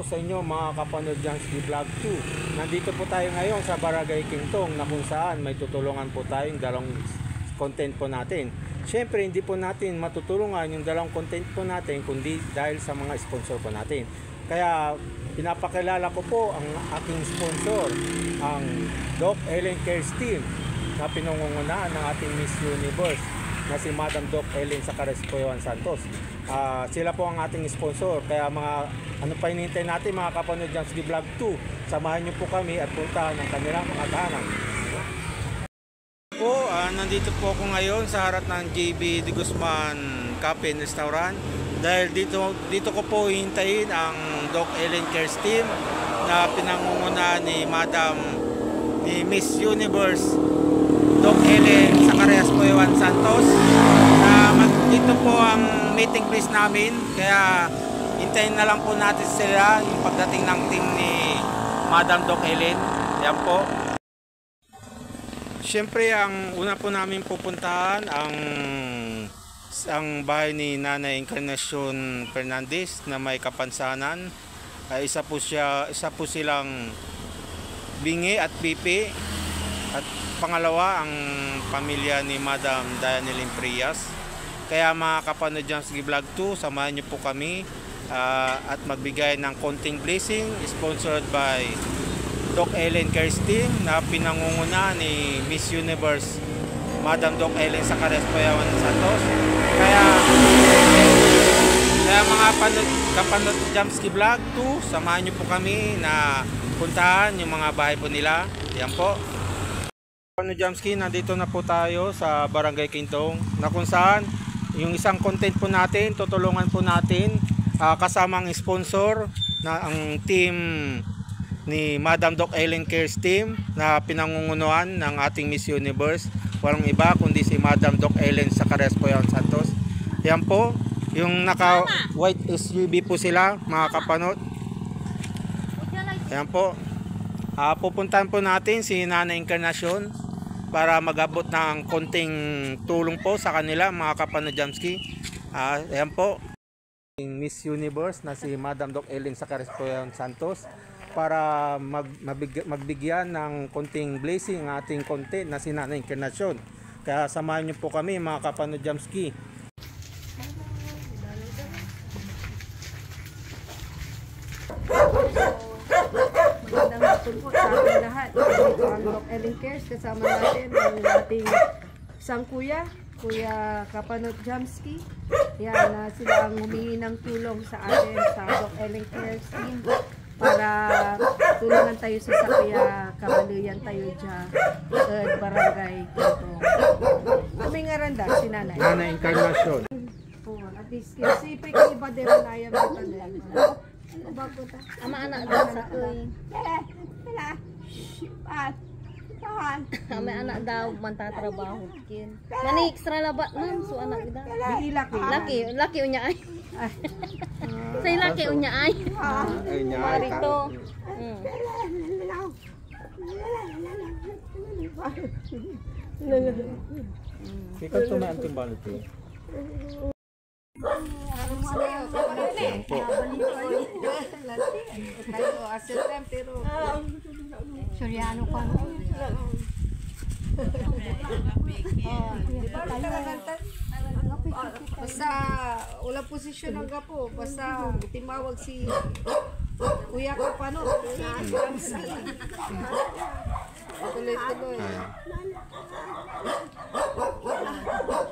po sa inyo mga kapanood Jansky Vlog 2. Nandito po tayo ngayon sa Barangay Kingtong na kung saan may tutulungan po tayong dalawang content po natin. Siyempre hindi po natin matutulungan yung dalawang content po natin kundi dahil sa mga sponsor po natin. Kaya pinapakilala ko po ang aking sponsor, ang Doc Ellen Cares Team na pinangungunahan ng ating Miss Universe na si Madam Doc Ellen Sacarespoewan Santos. Sila po ang ating sponsor. Kaya mga ano pa hinihintay natin mga kapanood Jansky Vlog 2, samahan nyo po kami at puntahan ang kanilang mga tahanan. Nandito po ako ngayon sa harap ng JB De Guzman Cafe and Restaurant dahil dito ko po hintayin ang Doc Ellen Cares Team na pinangungunahan ni Miss Universe Doc Ellen Sacarespoewan Santos. Dito po ang meeting place namin, kaya hintayin na lang po natin sila yung pagdating ng team ni Madam Doc Ellen. Yan po. Siyempre ang una po namin pupuntahan ang bahay ni Nanay Encarnacion Fernandez na may kapansanan. Isa po silang bingi at pipi, at pangalawa ang pamilya ni Madam Dianelyn Frias. Kaya mga kapanood Jansky Vlog 2, samahan niyo po kami at magbigay ng konting blessing, sponsored by Doc Ellen Cares Team na pinangunguna ni Miss Universe Madam Doc Ellen Sacarespoewan Santos. Kaya mga kapanood Jansky Vlog 2, samahan niyo po kami na puntahan yung mga bahay po nila. Yan po. Kapanood Jansky, nandito na po tayo sa Barangay Kingtong na kung saan yung isang content po natin, tutulungan po natin kasamang sponsor na ang team ni Madam Doc Ellen Cares Team na pinangungunuhan ng ating Miss Universe. Walang iba kundi si Madam Doc Ellen Sacarespoewan Santos. Yan po, yung naka white SUV po sila mga kapanood. Yan po. Pupuntahan po natin si Nanay Encarnacion para mag-abot ng konting tulong po sa kanila mga kapanood Jansky. Ayan po, Miss Universe na si Madam Doc Ellen Sacarespoewan Santos para magbigyan ng konting blessing ang ating content na si Nanay Encarnacion. Kaya samahan niyo po kami mga kapanood Jansky. Magandang hapon po sa ating lahat. Dito ang Doc Ellen Cares, kasama natin ang ating isang Kuya Kapanood Jansky. Yan, sila ang humingi ng tulong sa atin sa Doc Ellen Cares Team para tulungan tayo sa Sapia Kabaluyan tayo dyan Barangay Kingtong. Kami nga randa si Nanay Encarnacion. At least kasi pwede iba din na ayam dito na ama anak daw sa may anak daw mantatrabaho kin nani extra labat ma'am so anak daw laki unya ay say laki unya ay marito ikaw tumayan timbang ito. Suryano pa. Basta wala posisyon ng gapo, basta timawag si Kuya Kapano. Tuloy-tuloy.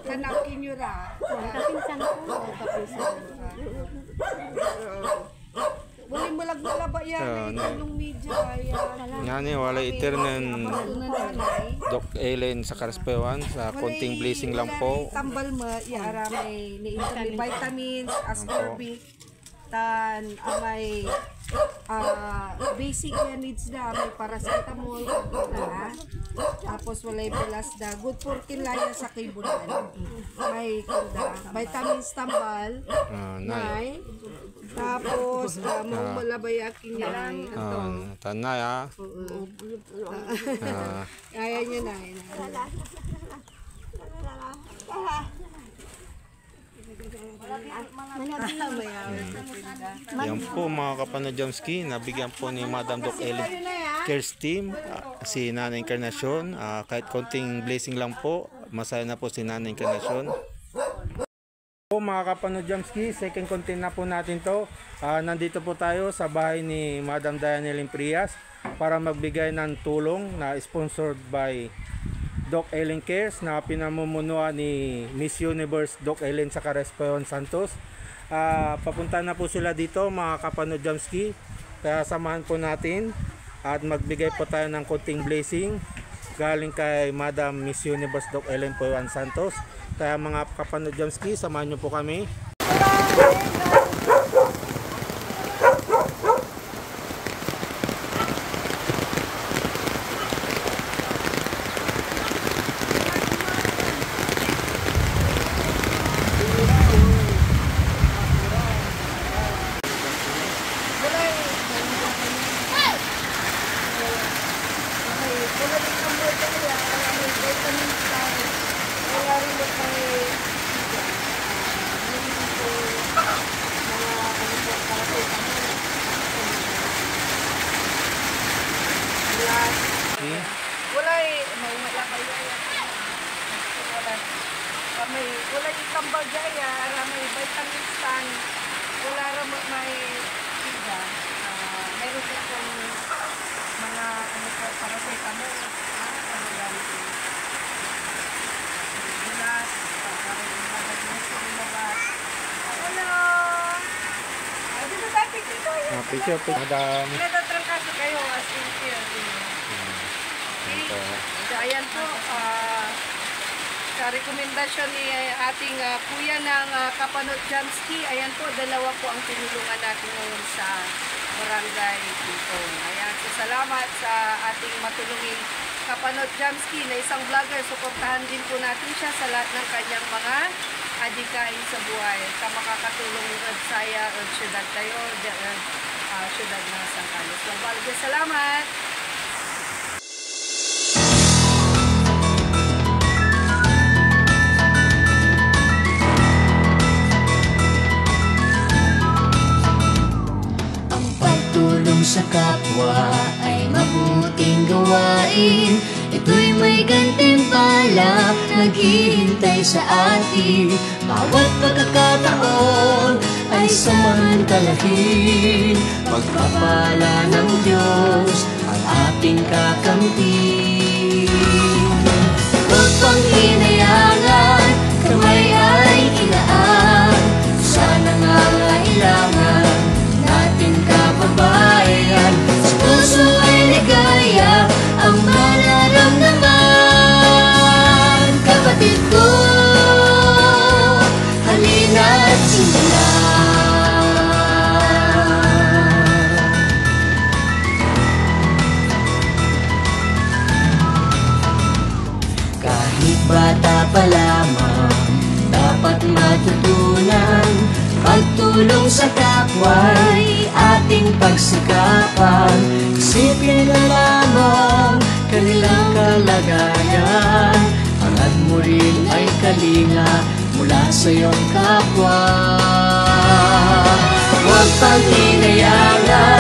Kanakin nyo ra. Kapinsan ko. Walang malagmala ba yan? Yung media yan. Yan wala iternen Doc Ellen Sacarespoewan sa konting blessing lang po. Tambal mo, yara may vitamins, ascorbic, tan, may basic needs na, may paracetamol, tapos walay bulas da, good for kinlayan sa kibunan. May vitamins tambal, may tapos mong malabayakin niya lang tanay kaya niya na Yan po mga kapanood Jamski, nabigyan po ni Madam Doc Ellen Cares Team si Nanay Encarnacion. Kahit konting blessing lang po, masaya na po si Nanay Encarnacion. Po mga kapanood Jamski, second content na po natin to. Nandito po tayo sa bahay ni Madam Diana Limprias para magbigay ng tulong na sponsored by Doc Ellen Cares na pinamumunuan ni Miss Universe Doc Ellen sa Respeon Santos. Papunta na po sila dito mga kapanood Jamski, kaya samahan po natin at magbigay po tayo ng konting blessing galing kay Madam Miss Universe Doc Ellen Puewan Santos. Kaya mga kapanood Jamski, samahan nyo po kami. Wala ikambal jaya, may vitamin stand, wala ramot may tiga. Meron siya kung mga ano po, paracetamol, ano gamit yun. Gilas, para yung magagmas ko lumabas. Hello! Di ba tayo picture kayo? Picture po, Madam. Nadatrangkaso kayo as in here. So, ayan po, sa rekomendasyon ni ating kuya ng Kapanood Jamski, ayan po, dalawa po ang tinulungan natin ngayon sa Barangay Kintong. Ayan, so salamat sa ating matulungin Kapanood Jamski na isang vlogger. Suportahan din po natin siya sa lahat ng kanyang mga adikain sa buhay. Sa makakatulong ng Saya o syudad tayo, syudad ng San Carlos. So, salamat! Sa kapwa ay mabuting gawain. Ito'y may gantimpala, naghihintay sa atin. Bawat pagkakataon ay samantalahin. Pagpapala ng Diyos ang ating kakampi. Huwag pang hinayangan, kamay ay ilaan sa nangangailangan natin kababayan. Sa puso ay ligaya ang mararamdaman. Kapatid ko, halina't simulan. Kahit bata pa lamang, dapat matutunan. Pagtulong sa kapwa'y ating pagsikapan. Isipin na lamang kanilang kalagayan. Hangad mo rin ay kalinga mula sa iyong kapwa. Huwag pang hinayangan,